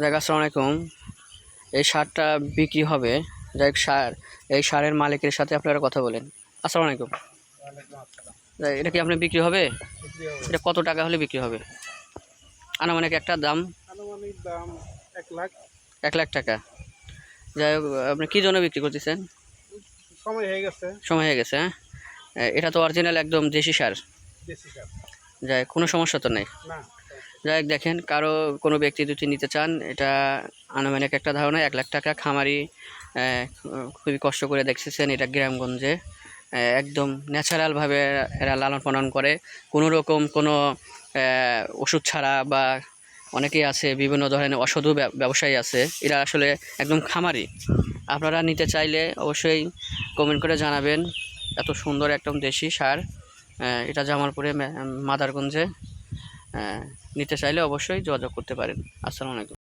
যাক, আসসালামু আলাইকুম। এই সারটা বিক্রি হবে, যাই হোক এই সারের মালিকের সাথে আপনারা কথা বলেন। আসসালামু আলাইকুম। যাই, এটা কি আপনার বিক্রি হবে? এটা কত টাকা হলে বিক্রি হবে? আনুমানিক একটা দাম? আনুমানিক দাম 1,00,000। 1,00,000 টাকা। যাই হোক, আপনি কী জন্য বিক্রি করতেছেন? সময় হয়ে গেছে। সময় হয়ে গেছে, হ্যাঁ। এটা তো অরিজিনাল একদম দেশি সার। দেশি সার। যাই, কোনো সমস্যা তো নেই। না। যাই হোক, দেখেন, কোনো ব্যক্তি যদি নিতে চান, এটা আনুমানিক একটা ধারণা 1,00,000 টাকা। খামারি খুবই কষ্ট করে দেখতেছেন, এটা গ্রামগঞ্জে একদম ন্যাচারালভাবে এরা লালন পালন করে, কোনো রকম কোনো ওষুধ ছাড়া। বা অনেকেই আছে, বিভিন্ন ধরনের অসাধু ব্যবসায়ী আছে, এরা আসলে একদম খামারি। আপনারা নিতে চাইলে অবশ্যই কমেন্ট করে জানাবেন। এত সুন্দর একদম দেশি সার, এটা জামালপুরে মাদারগঞ্জে। নিতে চাইলে অবশ্যই যোগাযোগ করতে পারেন। আসসালামু আলাইকুম।